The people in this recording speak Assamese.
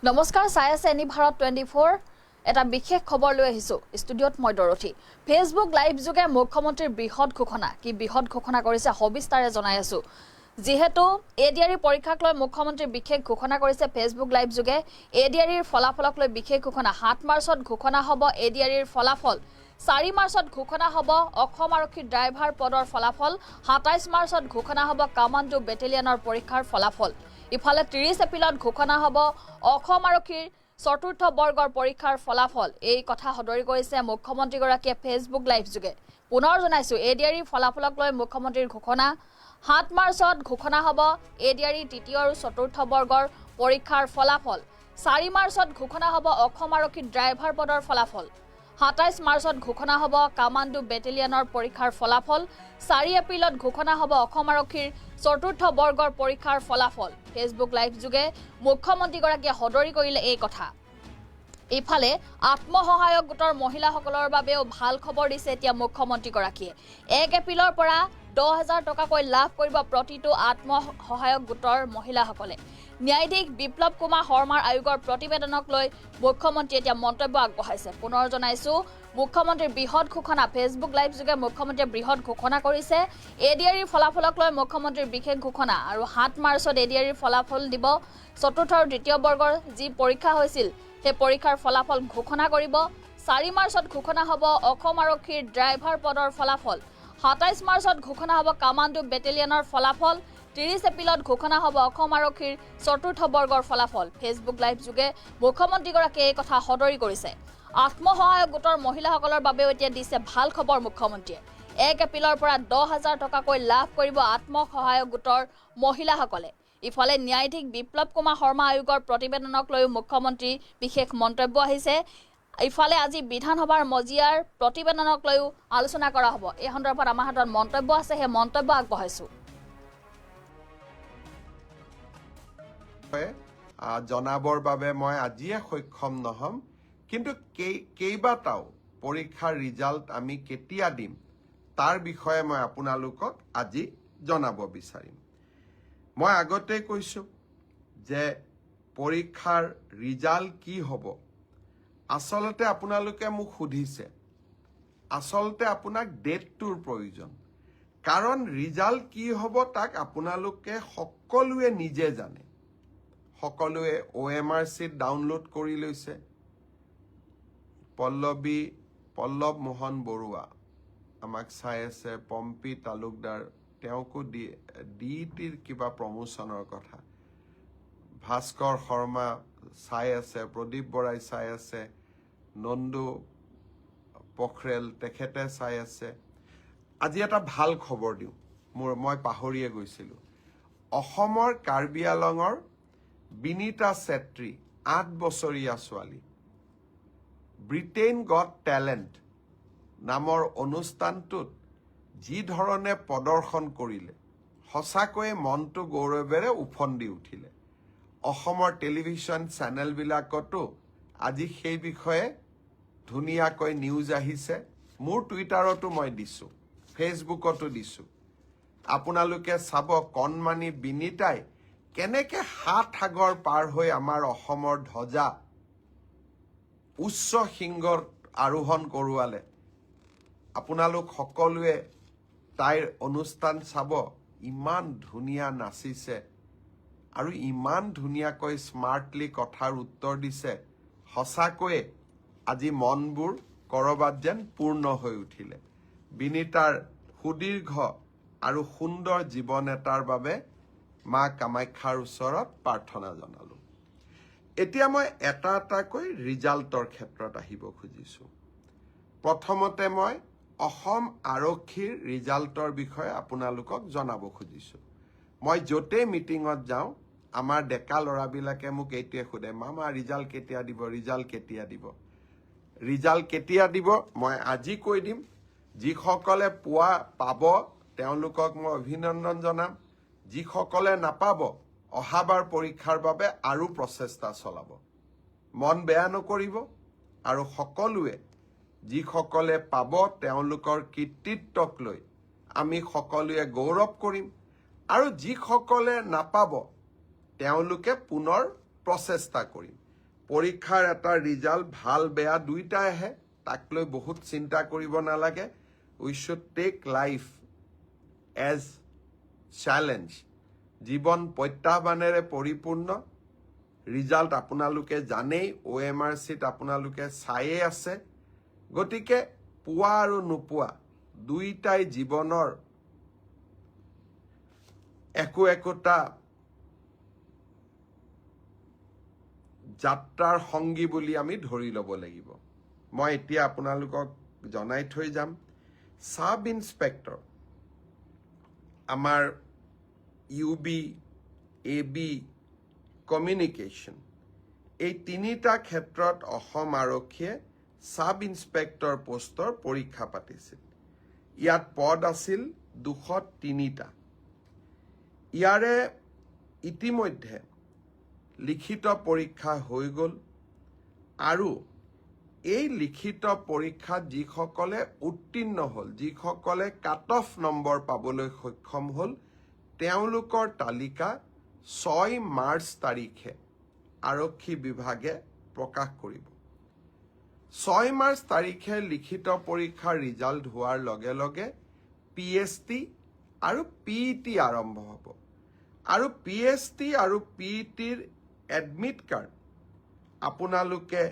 নমস্কাৰ চাই আছে এনি ভাৰত 24 এটা বিশেষ খবৰ লৈ আহিছো ষ্টুডিঅত মই দৰথি ফেসবুক লাইভ যোগে মুখ্যমন্ত্ৰীৰ বৃহৎ ঘোষণা কি বৃহৎ ঘোষণা কৰিছে হবিস্তাৰে জনাই আছো যেহেতু এডিআৰি পৰীক্ষাক লৈ মুখ্যমন্ত্ৰী বিশেষ ঘোষণা কৰিছে ফেসবুক লাইভ যোগে এডিআৰিৰ ফলাফলক লৈ বিশেষ ঘোষণা 7 মাৰ্চত ঘোষণা হ'ব এডিআৰিৰ ফলাফল 4 মাৰ্চত ঘোষণা হ'ব অসম আৰক্ষী ড্ৰাইভাৰ পদৰ ফলাফল 27 মাৰ্চত ঘোষণা হ'ব কামাণ্ডো বেটেলিয়নৰ পৰীক্ষাৰ ফলাফল ইফালে 30 এপ্ৰিলত ঘোষণা হ'ব অসম আৰক্ষীৰ চতুৰ্থ বৰ্গৰ পৰীক্ষাৰ ফলাফল এই কথা সদৰি কৰিছে মুখ্যমন্ত্ৰীগৰাকীয়ে ফেসবুক লাইভ যোগে পুনৰ জনাইছো এডিআৰি ফলাফলক লৈ মুখ্যমন্ত্ৰীৰ ঘোষণা 7 মাৰ্চত ঘোষণা হ'ব এডিআৰি তৃতীয় আৰু চতুৰ্থ বৰ্গৰ পৰীক্ষাৰ ফলাফল 4 মাৰ্চত ঘোষণা হ'ব অসম আৰক্ষীৰ ড্ৰাইভাৰ পদৰ ফলাফল 27 মাৰ্চত ঘোষণা হ'ব কামাণ্ডো বেটেলিয়নৰ পৰীক্ষাৰ ফলাফল 4 এপ্ৰিলত ঘোষণা হ'ব অসম আৰক্ষীৰ চতুৰ্থ বৰ্গৰ পৰীক্ষাৰ ফলাফল ফেসবুক লাইভ যোগে মুখ্যমন্ত্ৰীগৰাকীয়ে সদৰি কৰিলে এই কথা ইফালে আত্মসহায়ক গোটৰ মহিলাসকলৰ বাবেও ভাল খবৰ দিছে এতিয়া মুখ্যমন্ত্ৰীগৰাকীয়ে 1 এপ্ৰিলৰ পৰা 10,000 টকাকৈ লাভ কৰিব প্ৰতিটো আত্মসহায়ক গোটৰ মহিলাসকলে ন্যায়াধীশ বিপ্লৱ কুমাৰ শৰ্মাৰ আয়োগৰ প্ৰতিবেদনক লৈ মুখ্যমন্ত্ৰীয়ে এতিয়া মন্তব্য আগবঢ়াইছে পুনৰ জনাইছো মুখ্যমন্ত্ৰীৰ বৃহৎ ঘোষণা ফেসবুক লাইভ যোগে মুখ্যমন্ত্ৰীয়ে বৃহৎ ঘোষণা কৰিছে এডিআৰিৰ ফলাফলক লৈ মুখ্যমন্ত্ৰীৰ বিশেষ ঘোষণা আৰু 7 মাৰ্চত এডিআৰিৰ ফলাফল দিব চতুৰ্থ আৰু তৃতীয় বৰ্গৰ যি পৰীক্ষা হৈছিল সেই পৰীক্ষাৰ ফলাফল ঘোষণা কৰিব 4 মাৰ্চত ঘোষণা হ'ব অসম আৰক্ষীৰ ড্ৰাইভাৰ পদৰ ফলাফল 27 মাৰ্চত ঘোষণা হ'ব কামাণ্ডো বেটেলিয়নৰ ফলাফল 30 এপ্ৰিলত ঘোষণা হ'ব অসম আৰক্ষীৰ চতুৰ্থ বৰ্গৰ ফলাফল ফেসবুক লাইভ যোগে মুখ্যমন্ত্ৰীগৰাকীয়ে এই কথা সদৰি কৰিছে আত্মসহায়ক গোটৰ মহিলাসকলৰ বাবেও এতিয়া দিছে ভাল খবৰ মুখ্যমন্ত্ৰীয়ে 1 এপ্ৰিলৰ পৰা 10,000 টকাকৈ লাভ কৰিব আত্মসহায়ক গোটৰ মহিলাসকলে ইফালে ন্যায়াধীশ বিপ্লৱ কুমাৰ শৰ্মা আয়োগৰ প্ৰতিবেদনক লৈ মুখ্যমন্ত্ৰী বিশেষ মন্তব্য আহিছে ইফালে আজি বিধানসভাৰ মজিয়াৰ প্ৰতিবেদনক লৈ আলোচনা কৰা হ'ব এই সন্দৰ্ভত আমাৰ হাতত মন্তব্য আছে হে মন্তব্য আগবঢ়াইছো জনাবৰ বাবে মই আজিয়ে সক্ষম নহম কিন্তু কেইবাটাও পৰীক্ষাৰ ৰিজাল্ট আমি কেতিয়া দিম তাৰ বিষয়ে মই আপোনালোকক আজি জনাব বিচাৰিম মই আগতে কৈছো যে পৰীক্ষাৰ ৰিজাল্ট কি হ'ব আসলতে আপোনালোকে মোক সুধিছে আসলতে আপোনাক ডেটটোৰ প্ৰয়োজন কাৰণ ৰিজাল্ট কি হ'ব তাক আপোনালোকে সকলোৱে নিজে জানে সকলোৱে OMR sheet ডাউনলোড কৰি লৈছে পল্লৱ মোহন বৰুৱা আমাক চাই আছে পম্পী তালুকদাৰ তেওঁকো ডিটিৰ কিবা প্ৰমোচনৰ কথা ভাস্কৰ শৰ্মা চাই আছে প্ৰদীপ বৰাই চাই আছে নন্দু পখৰেল তেখেতে চাই আছে আজি এটা ভাল খবৰ দিওঁ মই পাহৰিয়ে গৈছিলো অসমৰ কাৰ্বি আলঙৰ বিনীতা চেত্ৰী 8 বছৰীয়া ছোৱালী ব্ৰিটেইন গট টেলেণ্ট নামৰ অনুষ্ঠানটোত যি ধৰণে প্ৰদৰ্শন কৰিলে সঁচাকৈয়ে মনটো গৌৰৱেৰে উফন্দি উঠিলে অসমৰ টেলিভিছন চেনেলবিলাকতো আজি সেই বিষয়ে ধুনীয়াকৈ নিউজ আহিছে মোৰ টুইটাৰতো মই দিছো ফেচবুকতো দিছো আপোনালোকে চাব কণমানি বিনীতাই কেনেকে হাত সাগৰ পাৰ হৈ আমাৰ অসমৰ ধ্বজা উচ্চ শৃংগত আৰোহণ কৰোৱালে আপোনালোক সকলোৱে তাইৰ অনুষ্ঠান চাব ইমান ধুনীয়া নাচিছে আৰু ইমান ধুনীয়াকৈ স্মাৰ্টলি কথাৰ উত্তৰ দিছে সঁচাকৈয়ে আজি মনবোৰ কৰবাত যেন পূৰ্ণ হৈ উঠিলে বিনীতাৰ সুদীৰ্ঘ আৰু সুন্দৰ জীৱন এটাৰ বাবে মা কামাখ্যাৰ ওচৰত প্ৰাৰ্থনা জনালো এতিয়া মই এটাকৈ ৰিজাল্টৰ ক্ষেত্ৰত আহিব খুজিছো প্ৰথমতে মই অসম আৰক্ষীৰ ৰিজাল্টৰ বিষয়ে আপোনালোকক জনাব খুজিছো মই যতে মিটিঙত যাওঁ আমাৰ ডেকা লৰাবিলাকে মোক এইটোৱে খুদে মামা ৰিজাল্ট কেতিয়া দিব মই আজি কৈ দিম যিসকলে পাব তেওঁলোকক মই অভিনন্দন জনাম যিসকলে নাপাব অহাবাৰ পৰীক্ষাৰ বাবে আৰু প্ৰচেষ্টা চলাব মন বেয়া নকৰিব আৰু সকলোৱে যিসকলে পাব তেওঁলোকৰ কৃতিত্বক লৈ আমি সকলোৱে গৌৰৱ কৰিম আৰু যিসকলে নাপাব তেওঁলোকে পুনৰ প্ৰচেষ্টা কৰিম পৰীক্ষাৰ এটা ৰিজাল্ট ভাল বেয়া দুইটাই আহে, তাক লৈ বহুত চিন্তা কৰিব নালাগে। We should take life as challenge. জীৱন প্ৰত্যাহ্বানেৰে পৰিপূৰ্ণ। ৰিজাল্ট আপোনালোকে জানেই, OMRCত আপোনালোকে চায়ে আছে। গতিকে পোৱা আৰু নোপোৱা দুইটাই জীৱনৰ একোটা যাত্ৰাৰ সংগী বুলি আমি ধৰি ল'ব লাগিব। মই এতিয়া আপোনালোকক জনাই থৈ যাম, সাব ইন্সপেক্টৰ আমাৰ UB, AB, কমিউনিকেশ্যন, এই তিনিটা ক্ষেত্ৰত অসম আৰক্ষীয়ে সাব ইন্সপেক্টৰ পোষ্টৰ পৰীক্ষা পাতিছিল। ইয়াত পদ আছিল 203টা। ইয়াৰে ইতিমধ্যে লিখিত পৰীক্ষা হৈ গ'ল আৰু এই লিখিত পৰীক্ষাত যিসকলে উত্তীৰ্ণ হ'ল, যিসকলে কাট অফ নম্বৰ পাবলৈ সক্ষম হ'ল, তেওঁলোকৰ তালিকা 6 মাৰ্চ তাৰিখে আৰক্ষী বিভাগে প্ৰকাশ কৰিব। 6 মাৰ্চ তাৰিখে লিখিত পৰীক্ষাৰ ৰিজাল্ট হোৱাৰ লগে লগে PST আৰু PET আৰম্ভ হ'ব। আৰু PST আৰু PETৰ এডমিট কাৰ্ড আপোনালোকে